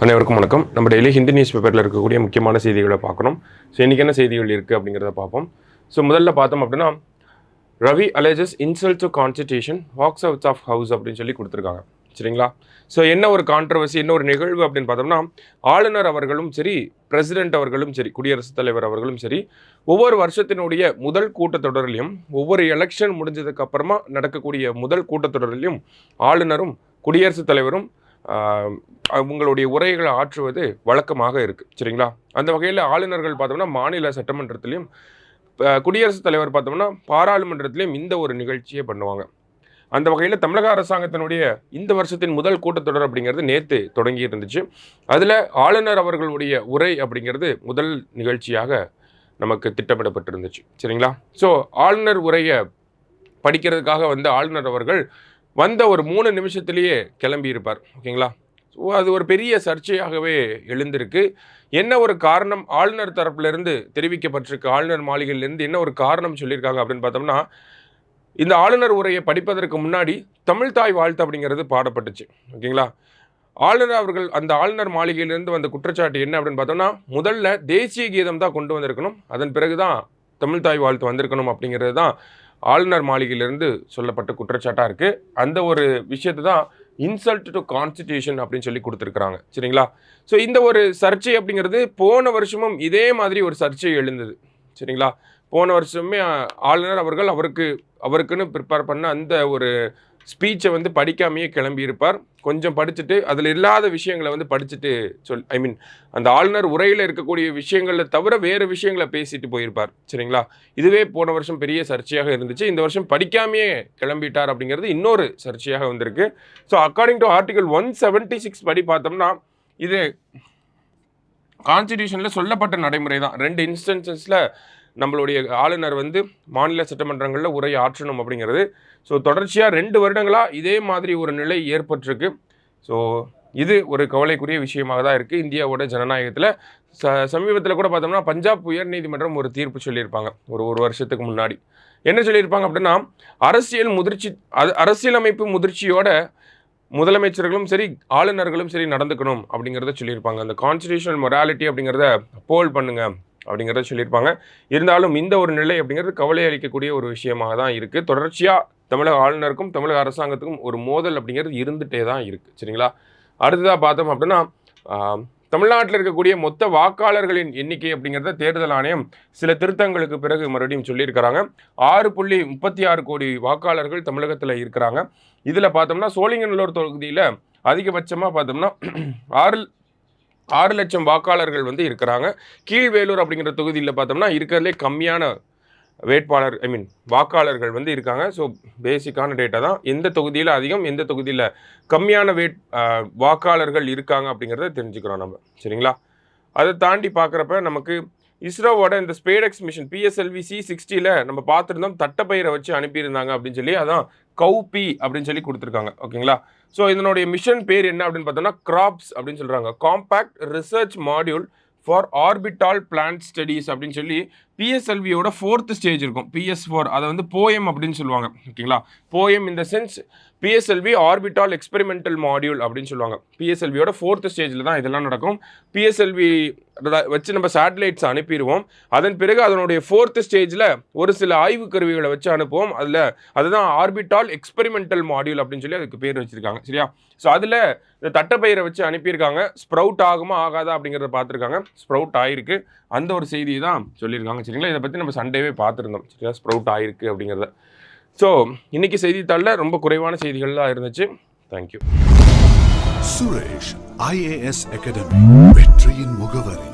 அனைவருக்கும் வணக்கம். நம்ம டெய்லி ஹிந்தி நியூஸ் பேப்பரில் இருக்கக்கூடிய முக்கியமான செய்திகளை பார்க்கணும். ஸோ இன்றைக்கி என்ன செய்திகள் இருக்குது அப்படிங்கிறத பார்ப்போம். ஸோ முதல்ல பார்த்தோம் அப்படின்னா, Ravi alleges insult to constitution walks outs of house அப்படின்னு சொல்லி கொடுத்துருக்காங்க. சரிங்களா? ஸோ என்ன ஒரு கான்ட்ரவர்சி, என்ன ஒரு நிகழ்வு அப்படின்னு பார்த்தோம்னா, ஆளுநர் அவர்களும் சரி, பிரசிடென்ட் அவர்களும் சரி, குடியரசுத் தலைவர் அவர்களும் சரி, ஒவ்வொரு வருஷத்தினுடைய முதல் கூட்டத்தொடரிலையும், ஒவ்வொரு எலெக்ஷன் முடிஞ்சதுக்கு அப்புறமா நடக்கக்கூடிய முதல் கூட்டத்தொடரிலையும் ஆளுநரும் குடியரசுத் தலைவரும் அவங்களுடைய உரைகளை ஆற்றுவது வழக்கமாக இருக்குது. சரிங்களா? அந்த வகையில் ஆளுநர்கள் பார்த்தோம்னா மாநில சட்டமன்றத்திலையும், குடியரசுத் தலைவர் பார்த்தோம்னா பாராளுமன்றத்திலையும் இந்த ஒரு நிகழ்ச்சியை பண்ணுவாங்க. அந்த வகையில் தமிழக அரசாங்கத்தினுடைய இந்த வருஷத்தின் முதல் கூட்டத்தொடர் அப்படிங்கிறது நேற்று தொடங்கி இருந்துச்சு. அதில் ஆளுநர் அவர்களுடைய உரை அப்படிங்கிறது முதல் நிகழ்ச்சியாக நமக்கு திட்டமிடப்பட்டிருந்துச்சு. சரிங்களா? ஸோ ஆளுநர் உரையை படிக்கிறதுக்காக ஆளுநர் அவர்கள் வந்த ஒரு 3 நிமிஷத்துலேயே கிளம்பி இருப்பார். ஓகேங்களா? ஸோ அது ஒரு பெரிய சர்ச்சையாகவே எழுந்திருக்கு. என்ன ஒரு காரணம் ஆளுநர் தரப்பிலிருந்து தெரிவிக்கப்பட்டிருக்கு, ஆளுநர் மாளிகையிலேருந்து என்ன ஒரு காரணம் சொல்லியிருக்காங்க அப்படின்னு பார்த்தோம்னா, இந்த ஆளுநர் உரையை படிப்பதற்கு முன்னாடி தமிழ் தாய் வாழ்த்து அப்படிங்கிறது பாடப்பட்டுச்சு. ஓகேங்களா? ஆளுநர் அவர்கள் அந்த ஆளுநர் மாளிகையிலிருந்து வந்த குற்றச்சாட்டு என்ன அப்படின்னு பார்த்தோம்னா, முதல்ல தேசிய கீதம் தான் கொண்டு வந்திருக்கணும், அதன் பிறகு தான் தமிழ் தாய் வாழ்த்து வந்திருக்கணும் அப்படிங்கிறது தான் ஆளுநர் மாளிகையிலிருந்து சொல்லப்பட்ட குற்றச்சாட்டாக இருக்குது. அந்த ஒரு விஷயத்தை தான் இன்சல்ட் டு கான்ஸ்டிடியூஷன் அப்படின்னு சொல்லி கொடுத்துருக்குறாங்க. சரிங்களா? ஸோ இந்த ஒரு சர்ச்சை அப்படிங்கிறது போன வருஷமும் இதே மாதிரி ஒரு சர்ச்சை எழுந்தது. சரிங்களா? போன வருஷமே ஆளுநர் அவர்கள் அவருக்குன்னு ப்ரிப்பேர் பண்ண அந்த ஒரு ஸ்பீச்சை படிக்காமையே கிளம்பியிருப்பார். கொஞ்சம் படிச்சுட்டு அதில் இல்லாத விஷயங்களை படிச்சுட்டு அந்த ஆளுநர் உரையில் இருக்கக்கூடிய விஷயங்களை தவிர வேறு விஷயங்களை பேசிட்டு போயிருப்பார். சரிங்களா? இதுவே போன வருஷம் பெரிய சர்ச்சையாக இருந்துச்சு. இந்த வருஷம் படிக்காமையே கிளம்பிட்டார் அப்படிங்கிறது இன்னொரு சர்ச்சையாக வந்திருக்கு. ஸோ அக்கார்டிங் டு ஆர்டிகல் 176 படி பார்த்தோம்னா, இது கான்ஸ்டிடியூஷனில் சொல்லப்பட்ட நடைமுறை தான். 2 இன்ஸ்டன்சஸில் நம்மளுடைய ஆளுநர் மாநில சட்டமன்றங்களில் உரை ஆற்றணும் அப்படிங்கிறது. ஸோ தொடர்ச்சியாக 2 வருடங்களாக இதே மாதிரி ஒரு நிலை ஏற்பட்டிருக்கு. ஸோ இது ஒரு கவலைக்குரிய விஷயமாக தான் இருக்குது இந்தியாவோட ஜனநாயகத்தில். சமீபத்தில் கூட பார்த்தோம்னா பஞ்சாப் உயர்நீதிமன்றம் ஒரு தீர்ப்பு சொல்லியிருப்பாங்க ஒரு வருஷத்துக்கு முன்னாடி. என்ன சொல்லியிருப்பாங்க அப்படின்னா, அரசியலமைப்பு முதிர்ச்சியோட முதலமைச்சர்களும் சரி, ஆளுநர்களும் சரி நடந்துக்கணும் அப்படிங்கிறத சொல்லியிருப்பாங்க. அந்த கான்ஸ்டிடியூஷனல் மொராலிட்டி அப்படிங்கிறத அப்போல் பண்ணுங்க அப்படிங்கிறத சொல்லியிருப்பாங்க. இருந்தாலும் இந்த ஒரு நிலை அப்படிங்கிறது கவலை அளிக்கக்கூடிய ஒரு விஷயமாக தான் இருக்குது. தொடர்ச்சியாக தமிழக ஆளுநருக்கும் தமிழக அரசாங்கத்துக்கும் ஒரு மோதல் அப்படிங்கிறது இருந்துகிட்டே தான் இருக்குது. சரிங்களா? அடுத்ததாக பார்த்தோம் அப்படின்னா, தமிழ்நாட்டில் இருக்கக்கூடிய மொத்த வாக்காளர்களின் எண்ணிக்கை அப்படிங்கிறத தேர்தல் ஆணையம் சில திருத்தங்களுக்கு பிறகு மறுபடியும் சொல்லியிருக்கிறாங்க. 6.36 கோடி வாக்காளர்கள் தமிழகத்தில் இருக்கிறாங்க. இதில் பார்த்தோம்னா சோழிங்கநல்லூர் தொகுதியில் அதிகபட்சமாக பார்த்தோம்னா 6 லட்சம் வாக்காளர்கள் இருக்கிறாங்க. கீழ்வேலூர் அப்படிங்கிற தொகுதியில் பார்த்தோம்னா இருக்கிறதுலே கம்மியான வேட்பாளர் வாக்காளர்கள் இருக்காங்க. ஸோ பேசிக்கான டேட்டா தான். எந்த தொகுதியில் அதிகம், எந்த தொகுதியில் கம்மியான வாக்காளர்கள் இருக்காங்க அப்படிங்கிறத தெரிஞ்சுக்கிறோம் நம்ம. சரிங்களா? அதை தாண்டி பார்க்குறப்ப நமக்கு இஸ்ரோவோட இந்த ஸ்பேடெக்ஸ் மிஷன் PSLV C60 நம்ம பார்த்துருந்தோம். தட்டப்பயிரை வச்சு அனுப்பியிருந்தாங்க அப்படின்னு சொல்லி, அதான் கௌபி அப்படின்னு சொல்லி கொடுத்துருக்காங்க. ஓகேங்களா? ஸோ இதனுடைய மிஷன் பேர் என்ன அப்படின்னு பார்த்தோம்னா கிராப்ஸ் அப்படின்னு சொல்கிறாங்க. Compact research module for orbital plant studies அப்படின்னு சொல்லி PSLVயோட 4th ஸ்டேஜ் இருக்கும். PS4 அதை போயம் அப்படின்னு சொல்லுவாங்க. ஓகேங்களா? போயம் இந்த sense PSLV orbital experimental module அப்படின்னு சொல்லுவாங்க. PSLVயோட 4th ஸ்டேஜில் தான் இதெல்லாம் நடக்கும். PSLV வச்சு நம்ம சேட்டலைட்ஸ் அனுப்பிடுவோம். அதன் பிறகு அதனுடைய 4th ஸ்டேஜில் ஒரு சில ஆய்வு கருவிகளை வச்சு அனுப்புவோம். அதுதான் ஆர்பிட்டால் எக்ஸ்பெரிமெண்டல் மாடியூல் அப்படின்னு சொல்லி அதுக்கு பேர் வச்சுருக்காங்க. சரியா? ஸோ அதில் இந்த தட்டப்பயிரை வச்சு அனுப்பியிருக்காங்க. ஸ்ப்ரவுட் ஆகுமா ஆகாதா அப்படிங்கிறத பார்த்துருக்காங்க. ஸ்ப்ரவுட் ஆகிருக்கு. அந்த ஒரு செய்தியை தான் சொல்லியிருக்காங்க. சரிங்களா? இதை பற்றி நம்ம சண்டேவே பார்த்துருந்தோம். சரியா? ஸ்ப்ரவுட் ஆகிருக்கு அப்படிங்கிறத. ஸோ இன்றைக்கி செய்தித்தாளில் ரொம்ப குறைவான செய்திகள் தான் இருந்துச்சு. தேங்க்யூ. சுரேஷ் IAS அகாடமி, வெற்றியின் முகவரி.